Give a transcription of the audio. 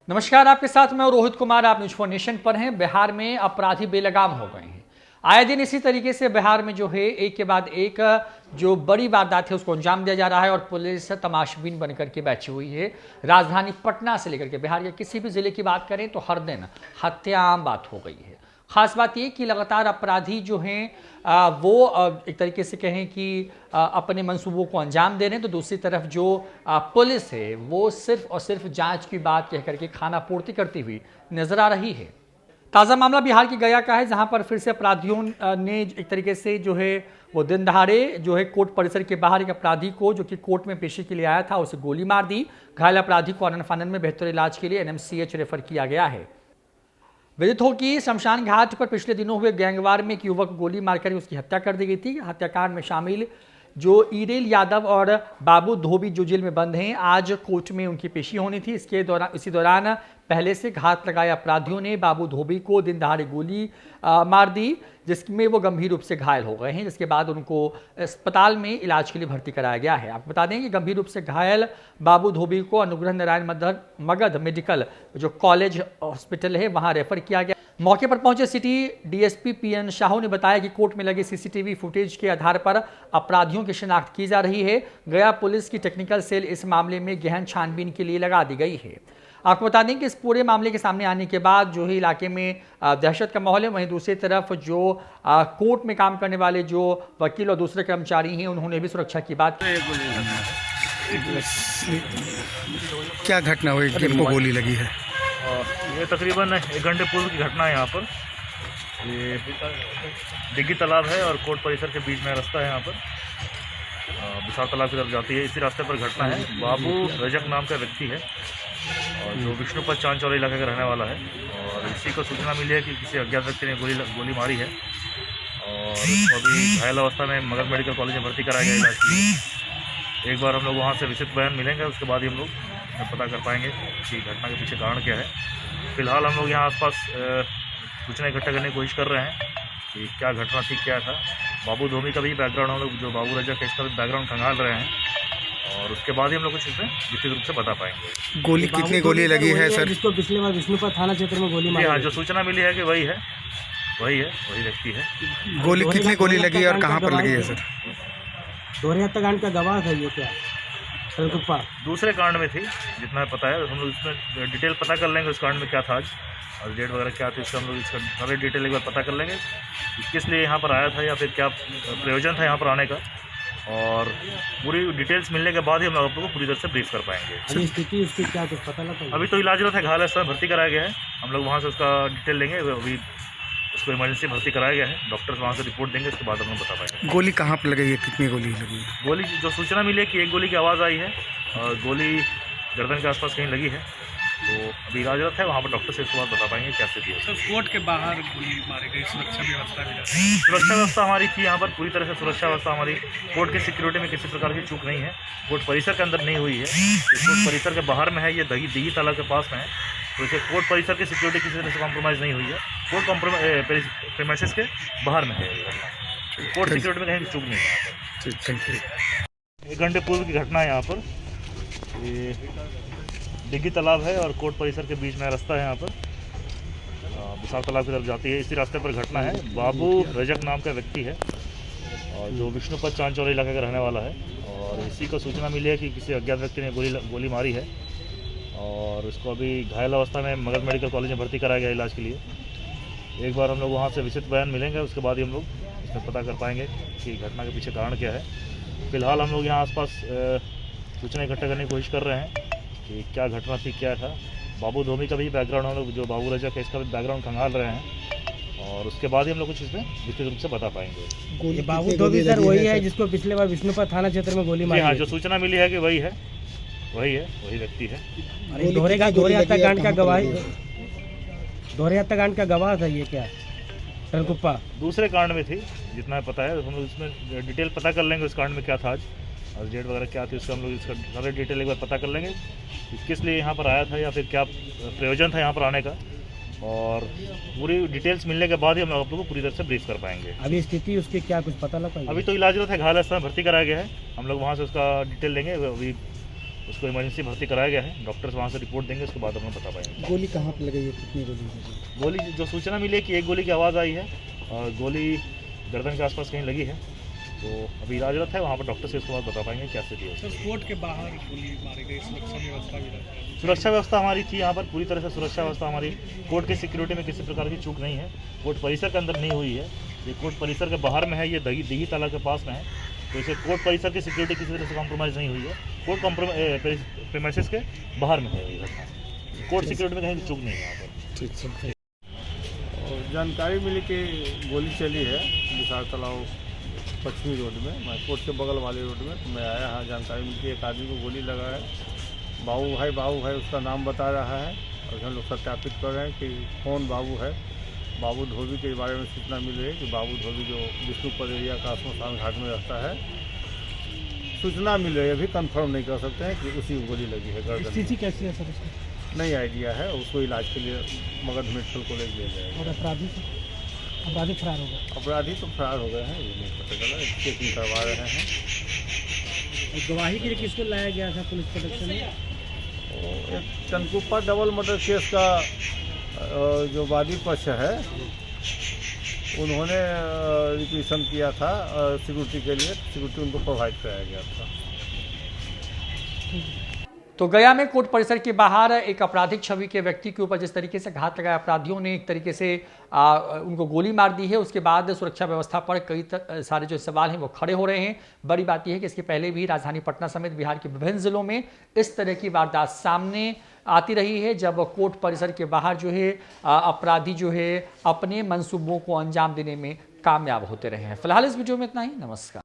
नमस्कार, आपके साथ मैं रोहित कुमार। आप न्यूज 4 नेशन पर हैं। बिहार में अपराधी बेलगाम हो गए हैं। आए दिन इसी तरीके से बिहार में जो है एक के बाद एक जो बड़ी वारदात है उसको अंजाम दिया जा रहा है और पुलिस तमाशबीन बनकर के बैठी हुई है। राजधानी पटना से लेकर के बिहार के किसी भी जिले की बात करें तो हर दिन हत्या आम बात हो गई है। खास बात ये कि लगातार अपराधी जो हैं वो एक तरीके से कहें कि अपने मंसूबों को अंजाम दे रहे हैं, तो दूसरी तरफ जो पुलिस है वो सिर्फ और सिर्फ जांच की बात कह करके खाना पूर्ति करती हुई नजर आ रही है। ताज़ा मामला बिहार की गया का है, जहां पर फिर से अपराधियों ने एक तरीके से जो है वो दिन दहाड़े जो है कोर्ट परिसर के बाहर एक अपराधी को जो कि कोर्ट में पेशी के लिए आया था उसे गोली मार दी। घायल अपराधी को आनन फानन में बेहतर इलाज के लिए एनएमसीएच रेफर किया गया है। विदित हो कि शमशान घाट पर पिछले दिनों हुए गैंगवार में एक युवक को गोली मारकर उसकी हत्या कर दी गई थी। हत्याकांड में शामिल जो ईरेल यादव और बाबू धोबी जो जेल में बंद हैं, आज कोर्ट में उनकी पेशी होनी थी। इसी दौरान पहले से घात लगाए अपराधियों ने बाबू धोबी को दिन दहाड़े गोली मार दी, जिसमें वो गंभीर रूप से घायल हो गए हैं, जिसके बाद उनको अस्पताल में इलाज के लिए भर्ती कराया गया है। आपको बता दें कि गंभीर रूप से घायल बाबू धोबी को अनुग्रह नारायण मगध मेडिकल जो कॉलेज हॉस्पिटल है वहां रेफर किया गया। मौके पर पहुंचे सिटी डीएसपी पीएन शाहू ने बताया कि कोर्ट में लगे सीसीटीवी फुटेज के आधार पर अपराधियों की शिनाख्त की जा रही है। गया पुलिस की टेक्निकल सेल इस मामले में गहन छानबीन के लिए लगा दी गई है। आपको बता दें कि इस पूरे मामले के सामने आने के बाद जो है इलाके में दहशत का माहौल है। वहीं दूसरी तरफ जो कोर्ट में काम करने वाले जो वकील और दूसरे कर्मचारी हैं उन्होंने भी सुरक्षा की बात की। क्या घटना हुई, किनको गोली लगी है? ये तकरीबन 1 घंटे पूर्व की घटना है। यहाँ पर ये डिग्गी तालाब है और कोर्ट परिसर के बीच में रास्ता है। यहाँ पर विशाल तालाब की तरफ जाती है, इसी रास्ते पर घटना है। बाबू रजक नाम का व्यक्ति है और जो विष्णुपत चांचौली इलाके का रहने वाला है और इसी को सूचना मिली है कि किसी अज्ञात व्यक्ति ने गोली मारी है और उसको अभी घायल अवस्था में मगध मेडिकल कॉलेज में भर्ती कराया गया इलाज के लिए। एक बार हम लोग वहाँ से विस्तृत बयान मिलेंगे, उसके बाद ही हम लोग पता कर पाएंगे कि घटना के पीछे कारण क्या है। फिलहाल हम लोग यहाँ आसपास सूचना इकट्ठा करने की कोशिश कर रहे हैं कि क्या घटना थी, क्या था। बाबू धोबी का भी बैकग्राउंड हम लोग जो बाबू रजक है इसका भी बैकग्राउंड खंगाल रहे हैं और उसके बाद ही हम लोग कुछ इसमें विस्तृत रूप से बता पाएंगे। गोली कितनी गोली लगी है सर? जिसको पिछले बार विष्णुपत थाना क्षेत्र में गोली मारी। हाँ, जो सूचना मिली है कि वही व्यक्ति है। गोली कितनी गोली लगी और कहाँ पर लगी है सर? दोहरे हत्याकांड का गवाह था ये क्या? दूसरे कांड में थी, जितना पता है। हम लोग इसमें डिटेल पता कर लेंगे उस कांड में क्या था आज और डेट वगैरह क्या थी, उसका हम लोग इसका सारे डिटेल एक बार पता कर लेंगे कि किस लिए यहाँ पर आया था या फिर क्या प्रयोजन था यहाँ पर आने का। और पूरी डिटेल्स मिलने के बाद ही हम लोग आप लोगों को पूरी तरह से ब्रीफ कर पाएंगे। अभी स्थिति उसकी क्या कुछ पता लगा? अभी तो इलाजरत है, घायल है, भर्ती कराया गया है। हम लोग वहाँ से उसका डिटेल लेंगे। अभी उसको इमरजेंसी भर्ती कराया गया है, डॉक्टर्स वहाँ से रिपोर्ट देंगे, उसके बाद हम लोग बता पाएंगे। गोली कहाँ पर लगी है, कितनी गोली लगी है? गोली जो सूचना मिली है कि एक गोली की आवाज़ आई है और गोली गर्दन के आसपास कहीं लगी है, तो अभी इलाजरत है। वहाँ पर डॉक्टर से इसके बाद बता पाएंगे क्या स्थिति है। तो कोर्ट के बाहर गोली मारी गई, सुरक्षा व्यवस्था भी सुरक्षा व्यवस्था हमारी थी यहाँ पर पूरी तरह से। सुरक्षा व्यवस्था हमारी कोर्ट की सिक्योरिटी में किसी प्रकार की चूक नहीं है। कोर्ट परिसर के अंदर नहीं हुई है, कोर्ट परिसर के बाहर में है, ये दिघी तालाब के पास में है, तो इसे कोर्ट परिसर की सिक्योरिटी किसी तरह से कॉम्प्रोमाइज़ नहीं हुई है। कोर्ट प्रीमाइसेस के बाहर में है, कोर्ट सिक्योरिटी में कहीं चूक नहीं है। Thank you. 1 घंटे पूर्व की घटना है। यहाँ पर ये डिग्गी तालाब है और कोर्ट परिसर के बीच में रास्ता है। यहाँ पर विशाल तालाब की तरफ जाती है, इसी रास्ते पर घटना है। बाबू रजक नाम का व्यक्ति है और जो विष्णुपत चांचौली इलाके का रहने वाला है और इसी को सूचना मिली है कि किसी अज्ञात व्यक्ति ने गोली मारी है और उसको अभी घायल अवस्था में मगध मेडिकल कॉलेज में भर्ती कराया गया इलाज के लिए। एक बार हम लोग वहाँ से विस्तृत बयान मिलेंगे, उसके बाद ही हम लोग इसमें पता कर पाएंगे कि घटना के पीछे कारण क्या है। फिलहाल हम लोग यहाँ आसपास सूचना इकट्ठा करने की कोशिश कर रहे हैं कि क्या घटना थी, क्या था। बाबू धोबी का भी बैकग्राउंड हम लोग जो बाबू रजक है इसका भी बैकग्राउंड खंगाल रहे हैं और उसके बाद ही हम लोग कुछ इसमें विस्तृत रूप से बता पाएंगे। बाबू धोबी सर वही है जिसको पिछले बार विष्णुपत थाना क्षेत्र में गोली मारी। हाँ, जो सूचना मिली है कि वही व्यक्ति है। दोहरे हत्याकांड का गवाह, दोहरे हत्याकांड का गवाह था ये क्या? सरगुप्पा दूसरे कांड में थी, जितना पता है। हम लोग इसमें डिटेल पता कर लेंगे उस कांड में क्या था आज और डेट वगैरह क्या थी, उसका हम लोग इसका सारे डिटेल एक बार पता कर लेंगे कि किस लिए यहाँ पर आया था या फिर क्या प्रयोजन था यहाँ पर आने का। और पूरी डिटेल्स मिलने के बाद ही हम लोग आप लोगों को पूरी तरह से ब्रीफ कर पाएंगे। अभी स्थिति उसकी क्या कुछ पता लगा? अभी तो इलाजरत है, घायल है, भर्ती कराया गया है। हम लोग वहाँ से उसका डिटेल लेंगे, अभी उसको इमरजेंसी भर्ती कराया गया है। डॉक्टर्स वहाँ से रिपोर्ट देंगे, उसके बाद हम बता पाएंगे। गोली कहाँ पे लगी है, कितनी गोली लगी? गोली जो सूचना मिली है कि एक गोली की आवाज़ आई है और गोली गर्दन के आसपास कहीं लगी है, तो अभी इलाजरत है वहाँ पर डॉक्टर से, उसके बाद बता पाएंगे क्या स्थिति है। सर कोर्ट के बाहर गोली मारी गई, सुरक्षा व्यवस्था भी रहती है। सुरक्षा व्यवस्था हमारी थी यहाँ पर, पूरी तरह से सुरक्षा व्यवस्था हमारी, कोर्ट की सिक्योरिटी में किसी प्रकार की चूक नहीं है। कोर्ट परिसर के अंदर नहीं हुई है, ये कोर्ट परिसर के बाहर में है, ये दिघी तालाब के पास में है, तो इसे कोर्ट परिसर की सिक्योरिटी किसी तरह से कॉम्प्रोमाइज़ नहीं हुई है। कोर्ट प्रीमाइसेस के बाहर में है ये घटना, कोर्ट सिक्योरिटी में कहीं चूक नहीं है यहाँ पर। ठीक सर। और जानकारी मिली कि गोली चली है विशाल तालाब पश्चिमी रोड में, मैं कोर्ट के बगल वाले रोड में, तो मैं आया। हाँ, जानकारी मिली कि एक आदमी को गोली लगा है। बाबू भाई उसका नाम बता रहा है और हम लोग सत्यापित कर रहे हैं कि कौन बाबू है। बाबू धोबी के बारे में सूचना मिल रही है कि बाबू धोबी जो विष्णुपद एरिया का स्मशान घाट में रहता है, सूचना मिल रही है। अभी कंफर्म नहीं कर सकते हैं कि उसी को गोली लगी है गर्दन में। स्थिति कैसी है सर उसकी? नहीं आइडिया है, उसको इलाज के लिए मगध मेडिकल कॉलेज ले जाएगा। और अपराधी फरार हो गए? अपराधी तो फरार हो गए हैं, ये नहीं पता चला, चेकिंग करवा रहे हैं। गवाही के लिए किसको लाया गया था पुलिस प्रोटेक्शन में? एक चनकुप्पा डबल मर्डर केस का जो वादी पक्ष है, उन्होंने रिक्वेशन किया था सिक्योरिटी के लिए, सिक्योरिटी उनको प्रोवाइड कराया गया था। तो गया में कोर्ट परिसर के बाहर एक आपराधिक छवि के व्यक्ति के ऊपर जिस तरीके से घात लगाया अपराधियों ने, एक तरीके से उनको गोली मार दी है, उसके बाद सुरक्षा व्यवस्था पर कई सारे जो सवाल हैं वो खड़े हो रहे हैं। बड़ी बात यह है कि इसके पहले भी राजधानी पटना समेत बिहार के विभिन्न जिलों में इस तरह की वारदात सामने आती रही है, जब कोर्ट परिसर के बाहर जो है अपराधी जो है अपने मंसूबों को अंजाम देने में कामयाब होते रहे हैं। फिलहाल इस वीडियो में इतना ही। नमस्कार।